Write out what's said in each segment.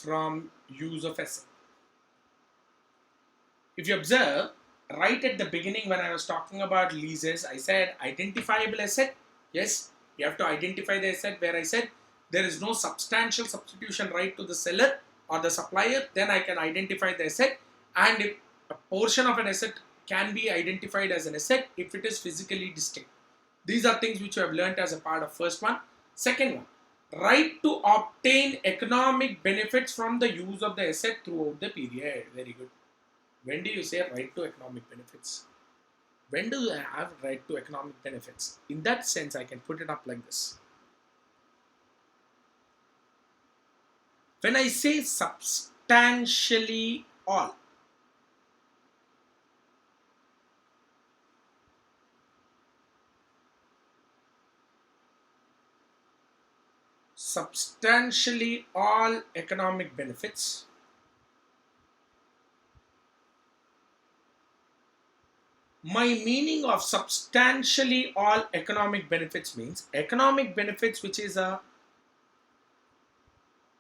from use of asset. If you observe, right at the beginning when I was talking about leases, I said identifiable asset. Yes, you have to identify the asset, where I said there is no substantial substitution right to the seller or the supplier, then I can identify the asset. And if a portion of an asset can be identified as an asset if it is physically distinct. These are things which you have learnt as a part of first one. Second one, right to obtain economic benefits from the use of the asset throughout the period. Very good. When do you say right to economic benefits? When do you have right to economic benefits? In that sense, I can put it up like this. When I say substantially all, substantially all economic benefits, my meaning of substantially all economic benefits means economic benefits which is a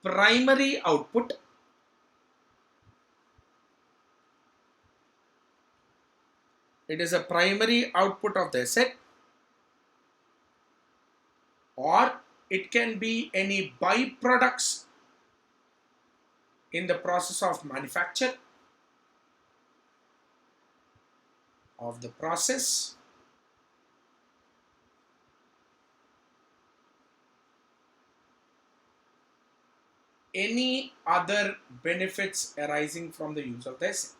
primary output, it is a primary output of the asset, or it can be any byproducts in the process of manufacture of the process, any other benefits arising from the use of the asset.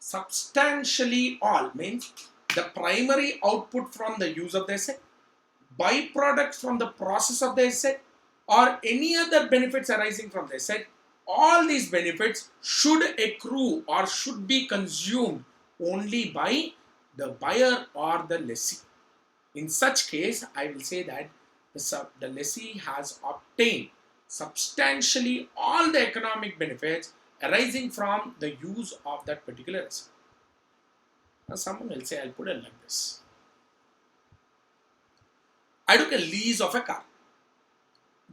Substantially all means the primary output from the use of the asset, byproducts from the process of the asset, or any other benefits arising from the asset. All these benefits should accrue or should be consumed only by the buyer or the lessee. In such case, I will say that the lessee has obtained substantially all the economic benefits arising from the use of that particular asset. Now someone will say, I'll put it like this. I took a lease of a car.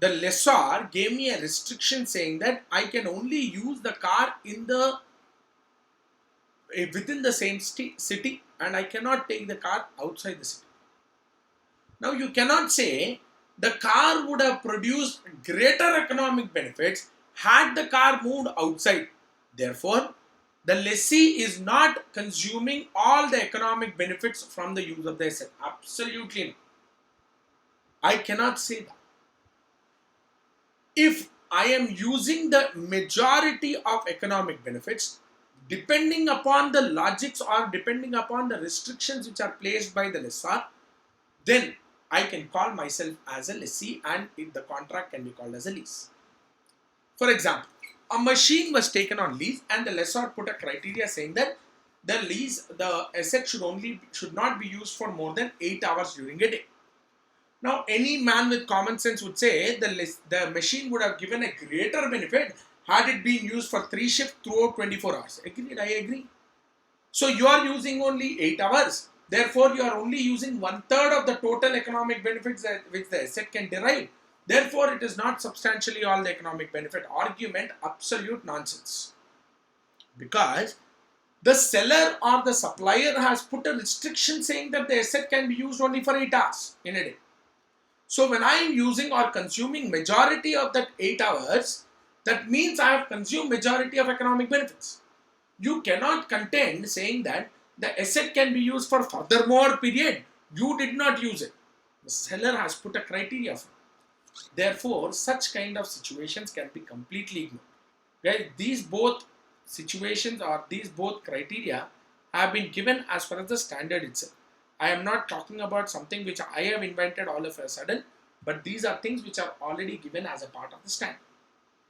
The lessor gave me a restriction saying that I can only use the car within the same city, and I cannot take the car outside the city. Now you cannot say the car would have produced greater economic benefits had the car moved outside. Therefore, the lessee is not consuming all the economic benefits from the use of the asset. Absolutely not. I cannot say that. If I am using the majority of economic benefits, depending upon the logics or depending upon the restrictions which are placed by the lessor, then I can call myself as a lessee and the contract can be called as a lease. For example, a machine was taken on lease and the lessor put a criteria saying that the asset should not be used for more than 8 hours during a day. Now, any man with common sense would say the machine would have given a greater benefit had it been used for 3 shifts throughout 24 hours. Agreed? I agree. So, you are using only 8 hours. Therefore, you are only using 1/3 of the total economic benefits which the asset can derive. Therefore, it is not substantially all the economic benefit. Argument, absolute nonsense. Because the seller or the supplier has put a restriction saying that the asset can be used only for 8 hours in a day. So when I am using or consuming majority of that 8 hours, that means I have consumed majority of economic benefits. You cannot contend saying that the asset can be used for furthermore period. You did not use it. The seller has put a criteria for it. Therefore, such kind of situations can be completely ignored. Right? These both situations or these both criteria have been given as per the standard itself. I am not talking about something which I have invented all of a sudden, but these are things which are already given as a part of the standard.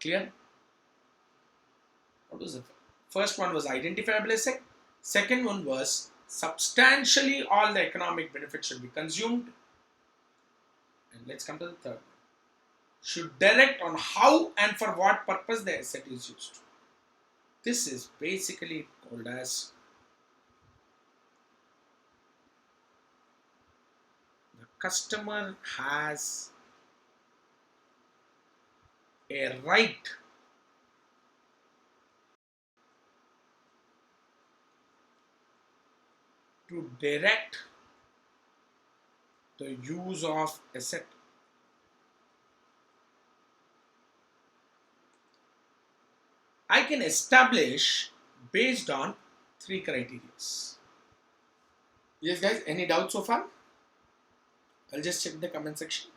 Clear? What was the first one? Was identifiable asset. Second one was substantially all the economic benefits should be consumed. And let's come to the third one. Should direct on how and for what purpose the asset is used. This is basically called as the customer has a right to direct the use of asset. I can establish based on three criteria. Yes, guys, any doubts so far? I'll just check the comment section.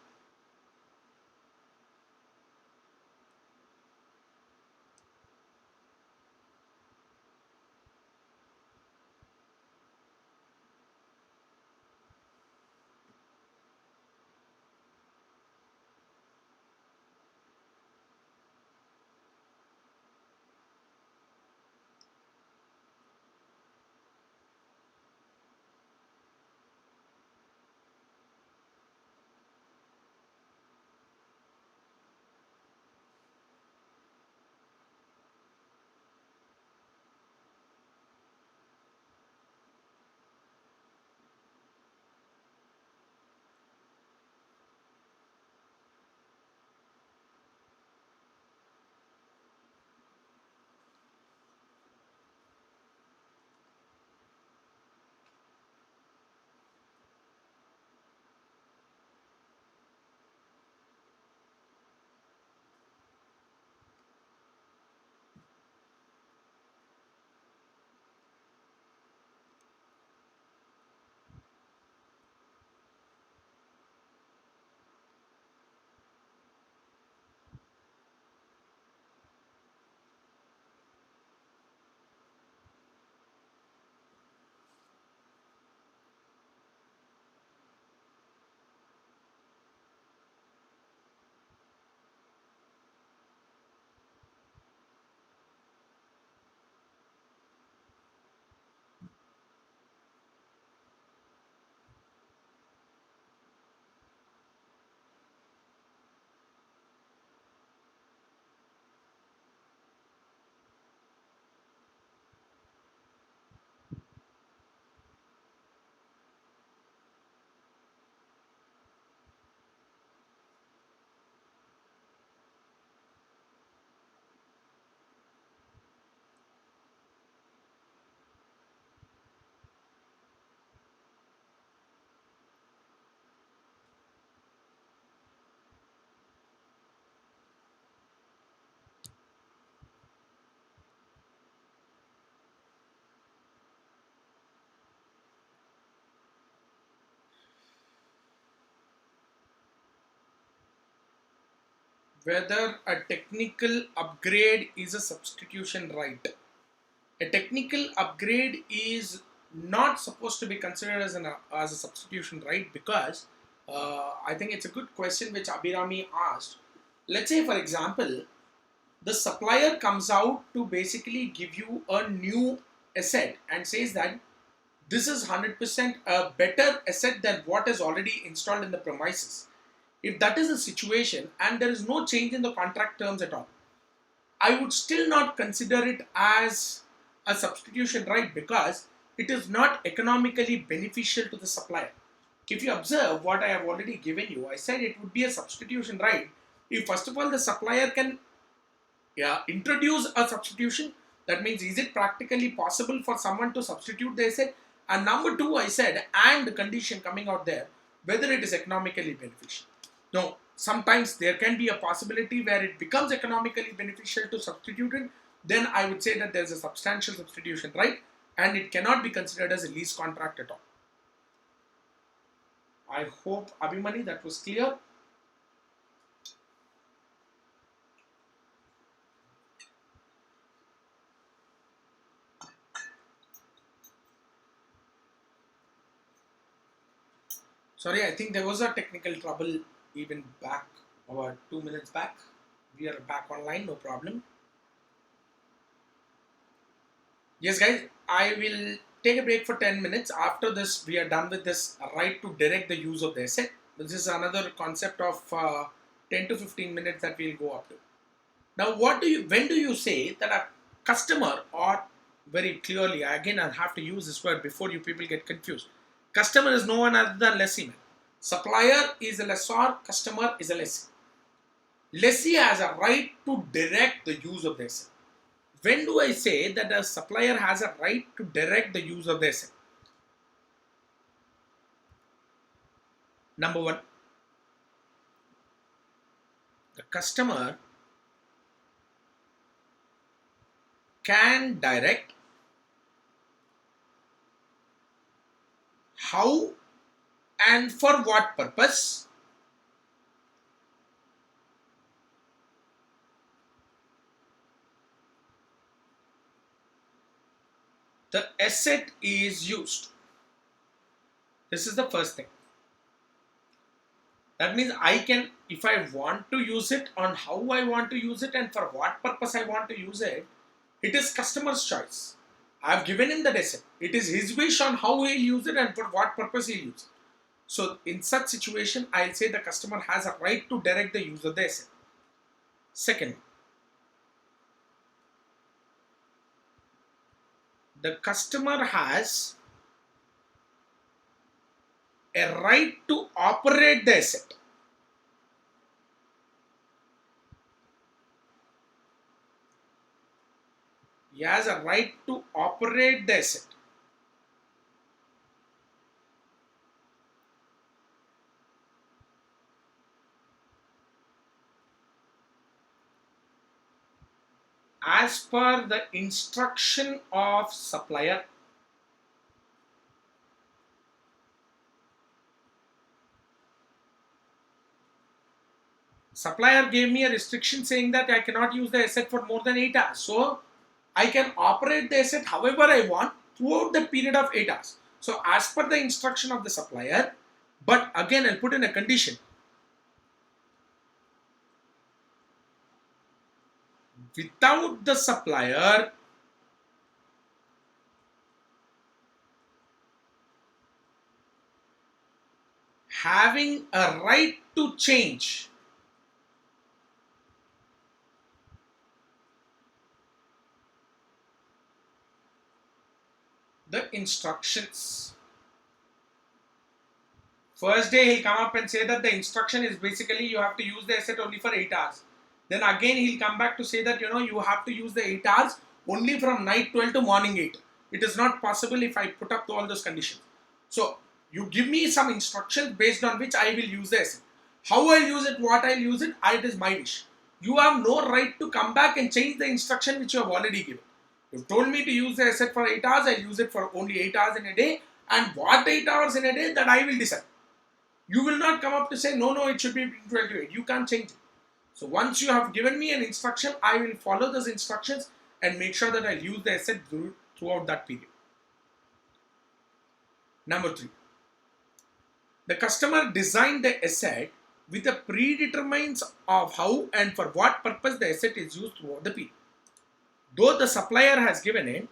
Whether a technical upgrade is a substitution right. A technical upgrade is not supposed to be considered as a substitution right, because I think it's a good question which Abhirami asked. Let's say, for example, the supplier comes out to basically give you a new asset and says that this is 100% a better asset than what is already installed in the premises. If that is the situation and there is no change in the contract terms at all, I would still not consider it as a substitution right, because it is not economically beneficial to the supplier. If you observe what I have already given you, I said it would be a substitution right if first of all the supplier can introduce a substitution. That means, is it practically possible for someone to substitute the asset? And number two, I said, and the condition coming out there, whether it is economically beneficial. No, sometimes there can be a possibility where it becomes economically beneficial to substitute it. Then I would say that there is a substantial substitution right, and it cannot be considered as a lease contract at all. I hope, Abhimanyu, that was clear. Sorry, I think there was a technical trouble even back about 2 minutes back. We are back online, no problem. Yes, guys, I will take a break for 10 minutes. After this, we are done with this right to direct the use of the asset. This is another concept of 10 to 15 minutes that we'll go up to. Now, when do you say that a customer, or very clearly, again, I'll have to use this word before you people get confused. Customer is no one other than lessee. Supplier is a lessor, customer is a lessee. lessee has a right to direct the use of the asset. When do I say that a supplier has a right to direct the use of the asset? Number one, the customer can direct how and for what purpose the asset is used. This is the first thing. That means I can, if I want to use it, on how I want to use it and for what purpose I want to use it, it is customer's choice. I have given him the asset. It is his wish on how he'll use it and for what purpose he'll use it. So in such situation, I'll say the customer has a right to direct the use of the asset. Second, the customer has a right to operate the asset. He has a right to operate the asset. As per the instruction of supplier. Supplier gave me a restriction saying that I cannot use the asset for more than 8 hours. So I can operate the asset however I want throughout the period of 8 hours. So as per the instruction of the supplier, but again I'll put in a condition. Without the supplier having a right to change the instructions. First day he'll come up and say that the instruction is basically you have to use the asset only for 8 hours. Then again he'll come back to say that you have to use the 8 hours only from night 12 to morning 8. It is not possible if I put up all those conditions. So you give me some instructions based on which I will use the asset. How I'll use it, what I'll use it, it is my wish. You have no right to come back and change the instruction which you have already given. You've told me to use the asset for 8 hours, I'll use it for only 8 hours in a day, and what 8 hours in a day, that I will decide. You will not come up to say, no, it should be 12 to 8. You can't change it. So once you have given me an instruction, I will follow those instructions and make sure that I'll use the asset throughout that period. Number 3. The customer designed the asset with a predetermined of how and for what purpose the asset is used throughout the period. Though the supplier has given it,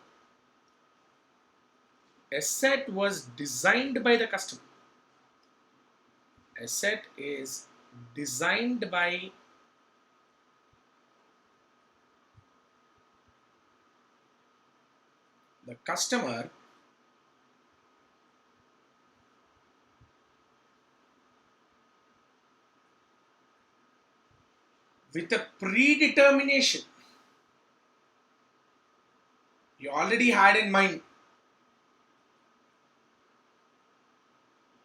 asset was designed by the customer. Asset is designed by the customer with a predetermination. You already had in mind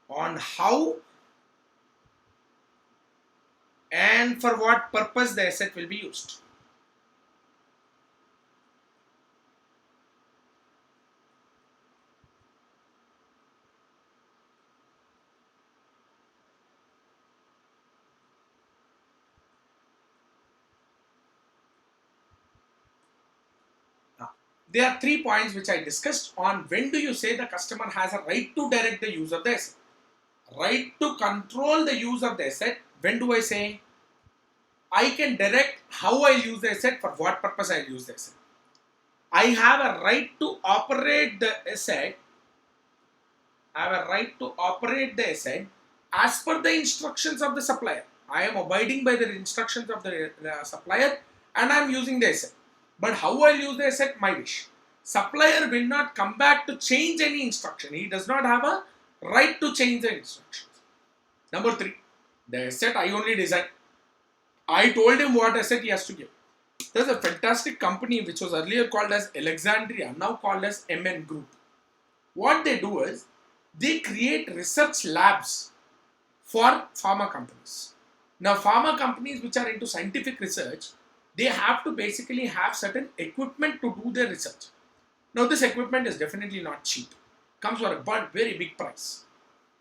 on how and for what purpose the asset will be used. There are 3 points which I discussed on when do you say the customer has a right to direct the use of the asset. Right to control the use of the asset. When do I say I can direct how I use the asset, for what purpose I use the asset. I have a right to operate the asset. I have a right to operate the asset as per the instructions of the supplier. I am abiding by the instructions of the supplier and I am using the asset. But how I use the asset, my wish. Supplier will not come back to change any instruction. He does not have a right to change the instructions. Number 3, the asset I only design. I told him what asset he has to give. There's a fantastic company which was earlier called as Alexandria, now called as MN Group. What they do is they create research labs for pharma companies. Now, pharma companies which are into scientific research, they have to basically have certain equipment to do their research. Now, this equipment is definitely not cheap. Comes for a very big price.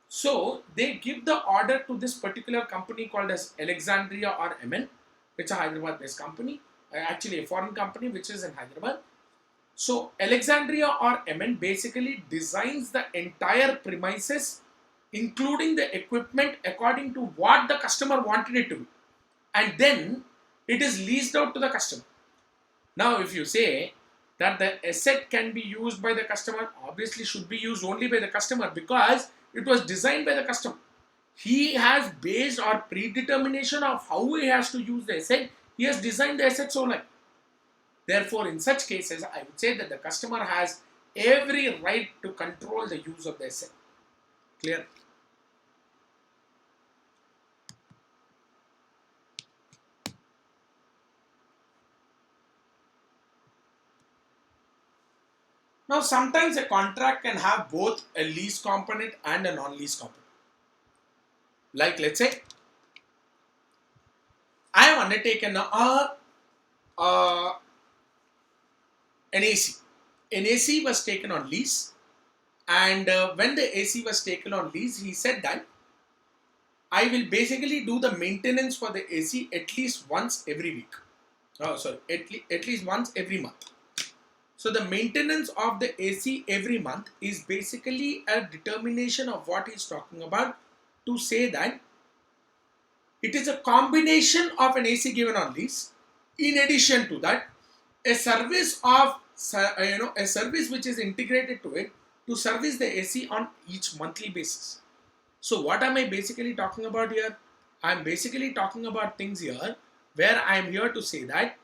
So they give the order to this particular company called as Alexandria or MN, which is a Hyderabad-based company, actually a foreign company which is in Hyderabad. So Alexandria or MN basically designs the entire premises, including the equipment according to what the customer wanted it to be, and then it is leased out to the customer. Now, if you say that the asset can be used by the customer, obviously should be used only by the customer because it was designed by the customer. He has based or predetermination of how he has to use the asset. He has designed the asset so like. Therefore, in such cases, I would say that the customer has every right to control the use of the asset. Clear? Now, sometimes a contract can have both a lease component and a non-lease component. Like, let's say, I have undertaken uh, an AC. An AC was taken on lease, and when the AC was taken on lease, he said that I will basically do the maintenance for the AC at least once every week. Oh, sorry, at least once every month. So the maintenance of the AC every month is basically a determination of what he's talking about to say that it is a combination of an AC given on lease. In addition to that, a service of a service which is integrated to it to service the AC on each monthly basis. So what am I basically talking about here? I am basically talking about things here where I am here to say that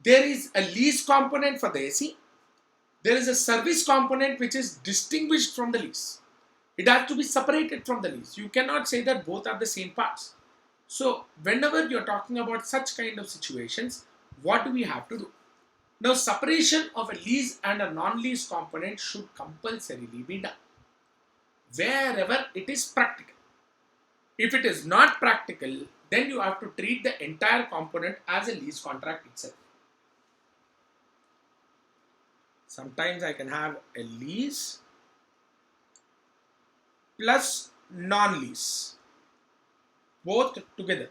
there is a lease component for the AC. There is a service component which is distinguished from the lease. It has to be separated from the lease. You cannot say that both are the same parts. So whenever you're talking about such kind of situations, what do we have to do? Now, separation of a lease and a non-lease component should compulsorily be done wherever it is practical. If it is not practical, then you have to treat the entire component as a lease contract itself. Sometimes I can have a lease plus non-lease, both together.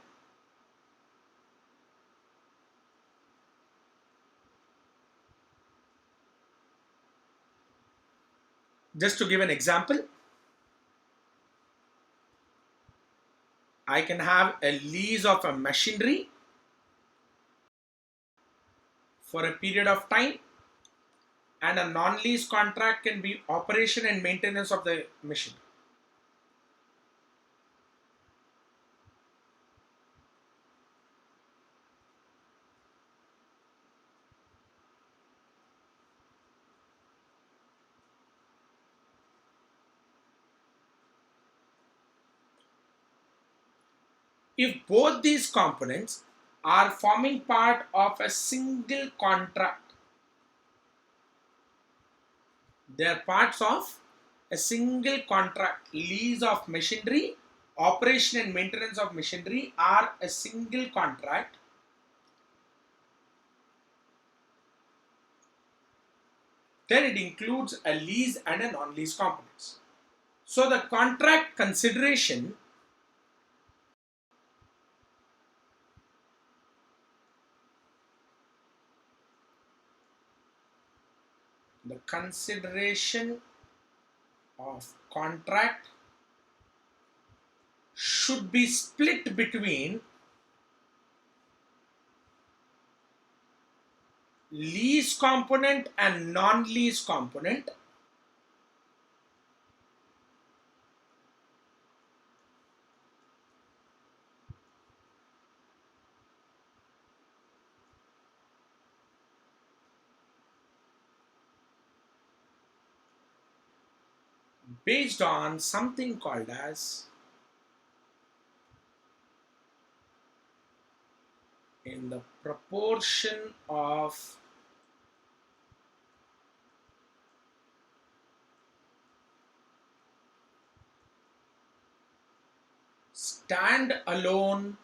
Just to give an example, I can have a lease of a machinery for a period of time, and a non-lease contract can be operation and maintenance of the machine. If both these components are forming part of a single contract, they are parts of a single contract. Lease of machinery, operation and maintenance of machinery are a single contract. Then it includes a lease and a non-lease components. So the contract consideration the consideration of contract should be split between lease component and non-lease component, based on something called as in the proportion of stand-alone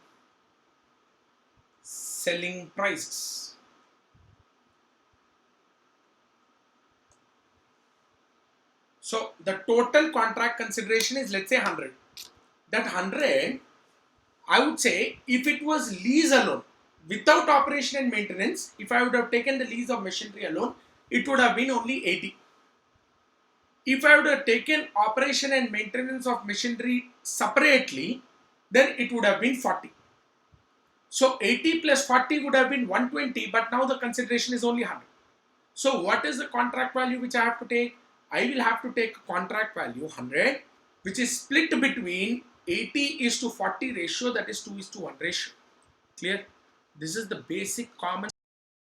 selling prices. So the total contract consideration is, let's say, 100. That 100, I would say, if it was lease alone, without operation and maintenance, if I would have taken the lease of machinery alone, it would have been only 80. If I would have taken operation and maintenance of machinery separately, then it would have been 40. So 80 plus 40 would have been 120, but now the consideration is only 100. So what is the contract value which I have to take? I will have to take a contract value 100, which is split between 80:40 ratio, that is 2:1 ratio. Clear? This is the basic common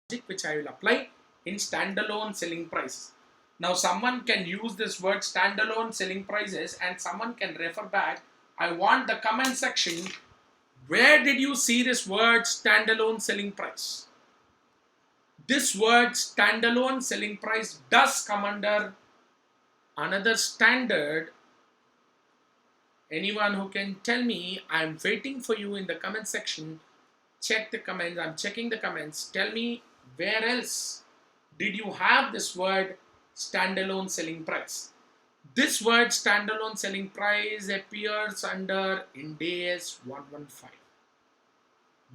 logic which I will apply in standalone selling prices. Now someone can use this word standalone selling prices and someone can refer back. I want the comment section. Where did you see this word standalone selling price? This word standalone selling price does come under another standard. Anyone who can tell me? I'm waiting for you in the comment section. Check the comments. I'm checking the comments. Tell me, where else did you have this word standalone selling price? This word standalone selling price appears under Ind AS 115.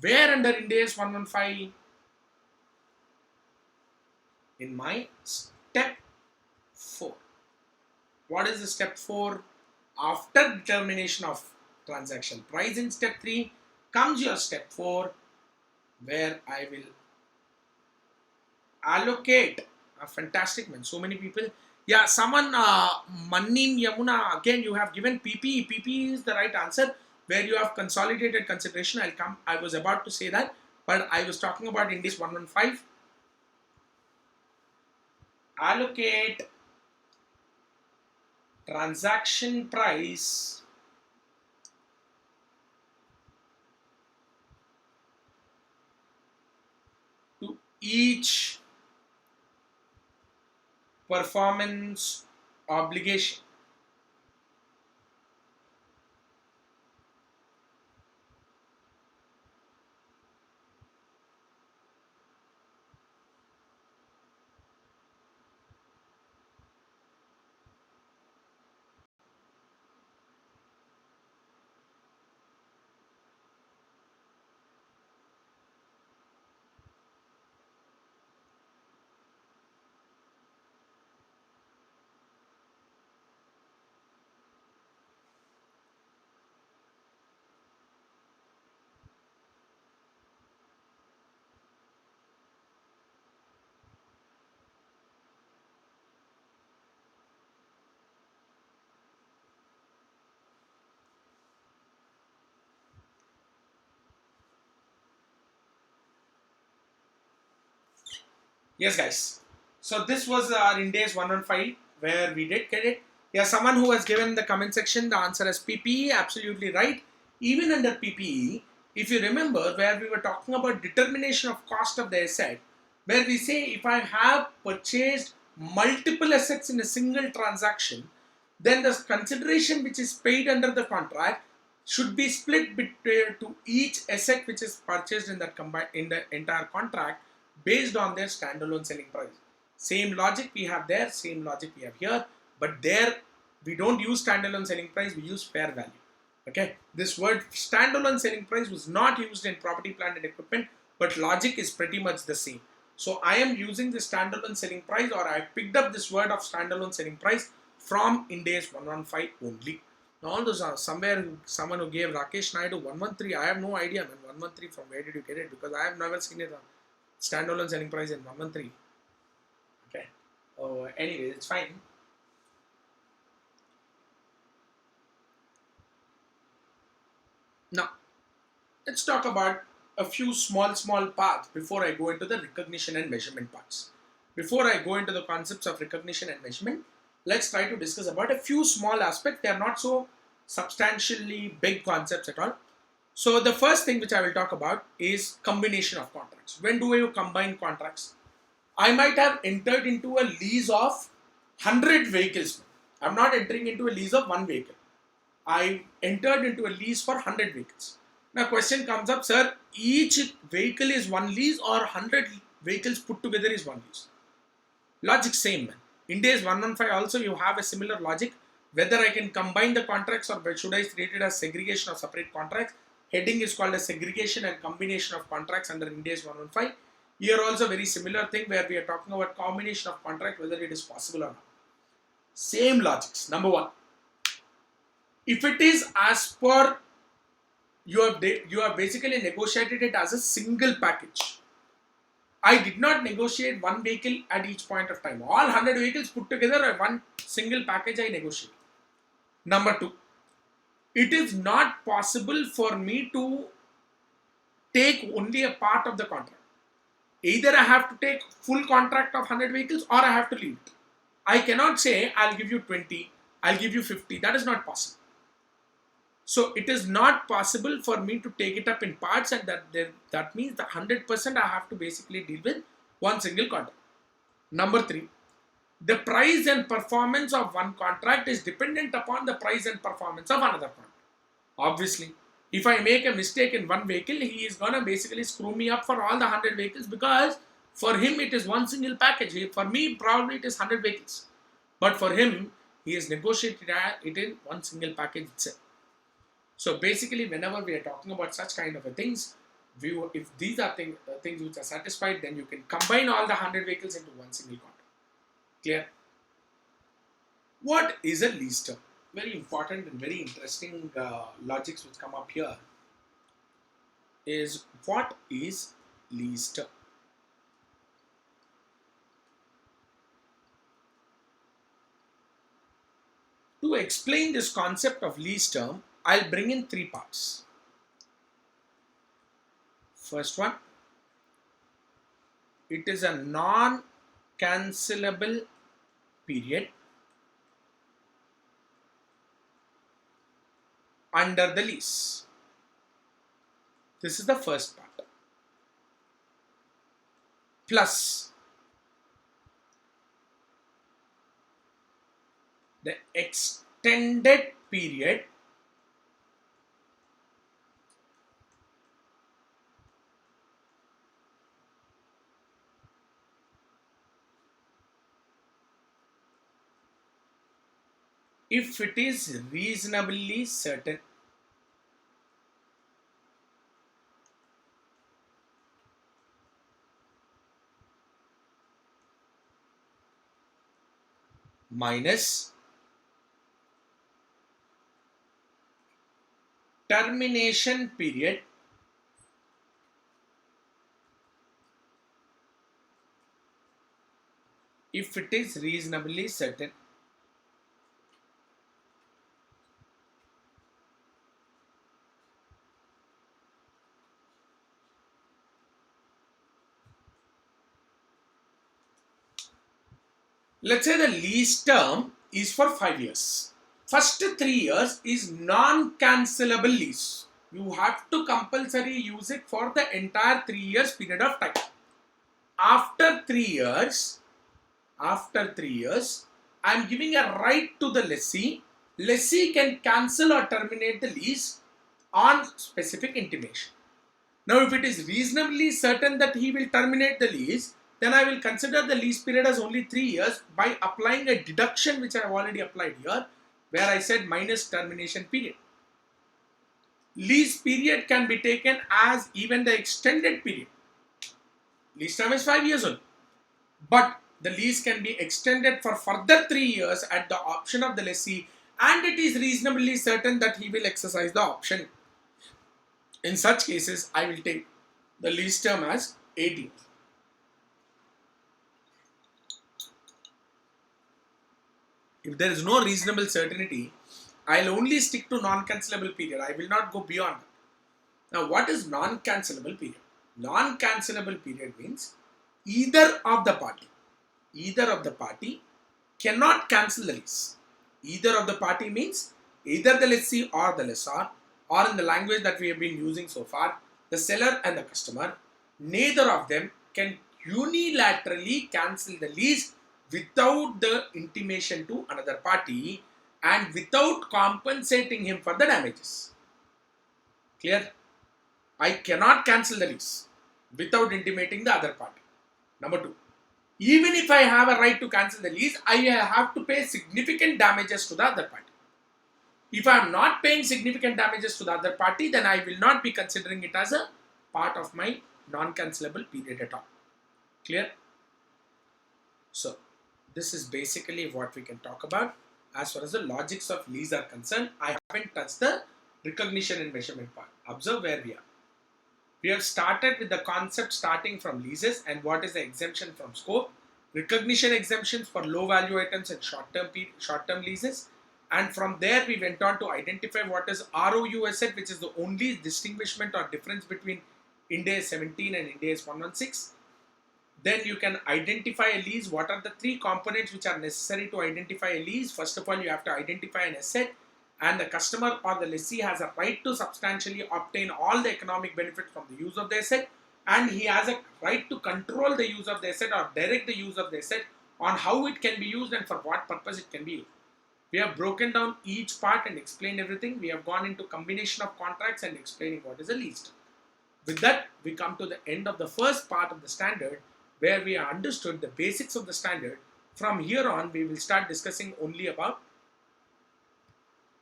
Where under Ind AS 115? In my step 4. What is the step 4? After determination of transaction price in step 3 comes your step 4, where I will allocate a fantastic man. So many people. Yeah, someone, Mannin Yamuna, again you have given PPE. PPE is the right answer, where you have consolidated consideration. I was about to say that, but I was talking about Ind AS 115. Allocate transaction price to each performance obligation. Yes, guys. So this was our Ind AS 115, where we did get it. Yeah, someone who has given the comment section the answer as PPE, absolutely right. Even under PPE, if you remember, where we were talking about determination of cost of the asset, where we say if I have purchased multiple assets in a single transaction, then the consideration which is paid under the contract should be split between to each asset which is purchased in the entire contract based on their standalone selling price. Same logic we have there, same logic we have here, but there we don't use standalone selling price, we use fair value. Okay, this word standalone selling price was not used in property, plant and equipment, but logic is pretty much the same. So I am using the standalone selling price, or I picked up this word of standalone selling price from Ind AS 115 only. Now all those are somewhere, someone who gave Rakesh Naidu 113, I have no idea man, 113 from where did you get it, because I have never seen it standalone selling price in 113. Okay. Oh, anyway, it's fine. Now, let's talk about a few small parts before I go into the recognition and measurement parts. Before I go into the concepts of recognition and measurement, let's try to discuss about a few small aspects. They are not so substantially big concepts at all. So the first thing which I will talk about is combination of contracts. When do you combine contracts? I might have entered into a lease of 100 vehicles. I'm not entering into a lease of one vehicle. I entered into a lease for 100 vehicles. Now question comes up, sir, each vehicle is one lease or 100 vehicles put together is one lease? Logic same, man. In days 115 also you have a similar logic. Whether I can combine the contracts or should I treat it as segregation or separate contracts? Heading is called as segregation and combination of contracts under Ind AS 115. Here also very similar thing where we are talking about combination of contract, whether it is possible or not. Same logics. Number one, if it is as per you have basically negotiated it as a single package. I did not negotiate one vehicle at each point of time. All 100 vehicles put together are one single package I negotiate. Number two, it is not possible for me to take only a part of the contract. Either I have to take full contract of 100 vehicles or I have to leave it. I cannot say I'll give you 20, I'll give you 50. That is not possible. So it is not possible for me to take it up in parts, and that means the 100% I have to basically deal with one single contract. Number three, the price and performance of one contract is dependent upon the price and performance of another contract. Obviously, if I make a mistake in one vehicle, he is gonna basically screw me up for all the 100 vehicles, because for him it is one single package. For me, probably it is 100 vehicles, but for him, he has negotiated it in one single package itself. So basically, whenever we are talking about such kind of things, if these are things which are satisfied, then you can combine all the 100 vehicles into one single contract. Clear? What is a lease term? Very important and very interesting logics which come up here is, what is lease term? To explain this concept of lease term, I'll bring in three parts. First one, it is a non-cancelable period under the lease. This is the first part. Plus the extended period if it is reasonably certain. Minus termination period if it is reasonably certain. Let's say the lease term is for 5 years. First 3 years is non-cancelable lease. You have to compulsory use it for the entire 3 years period of time. After 3 years, I am giving a right to the lessee. Lessee can cancel or terminate the lease on specific intimation. Now, if it is reasonably certain that he will terminate the lease, then I will consider the lease period as only 3 years by applying a deduction which I have already applied here, where I said minus termination period. Lease period can be taken as even the extended period. Lease term is 5 years only, but the lease can be extended for further 3 years at the option of the lessee, and it is reasonably certain that he will exercise the option. In such cases, I will take the lease term as 8 years. If there is no reasonable certainty, I'll only stick to non-cancelable period. I will not go beyond that. Now, what is non-cancelable period? Non-cancelable period means either of the party cannot cancel the lease. Either of the party means either the lessee or the lessor or in the language that we have been using so far, the seller and the customer, neither of them can unilaterally cancel the lease without the intimation to another party and without compensating him for the damages. Clear? I cannot cancel the lease without intimating the other party. Number two, even if I have a right to cancel the lease, I have to pay significant damages to the other party. If I am not paying significant damages to the other party, then I will not be considering it as a part of my non-cancelable period at all. Clear? So, this is basically what we can talk about. As far as the logics of lease are concerned, I haven't touched the recognition and measurement part. Observe where we are. We have started with the concept starting from leases and what is the exemption from scope, recognition exemptions for low value items and short-term leases, and from there we went on to identify what is ROU asset, which is the only distinguishment or difference between Ind AS 17 and Ind AS 116. Then you can identify a lease. What are the three components which are necessary to identify a lease? First of all, you have to identify an asset, and the customer or the lessee has a right to substantially obtain all the economic benefits from the use of the asset, and he has a right to control the use of the asset or direct the use of the asset on how it can be used and for what purpose it can be used. We have broken down each part and explained everything. We have gone into combination of contracts and explaining what is a lease term. With that, we come to the end of the first part of the standard, where we have understood the basics of the standard. From here on, we will start discussing only about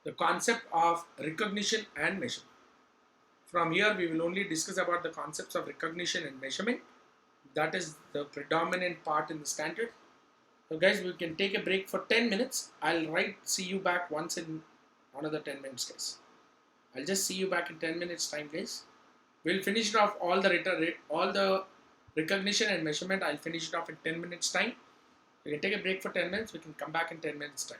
the concept of recognition and measurement. From here, we will only discuss about the concepts of recognition and measurement. That is the predominant part in the standard. So guys, we can take a break for 10 minutes. I'll see you back once in another 10 minutes, guys. I'll just see you back in 10 minutes time, guys. We'll finish it off all the recognition and measurement. I'll finish it off in 10 minutes time. We can take a break for 10 minutes. We can come back in 10 minutes time.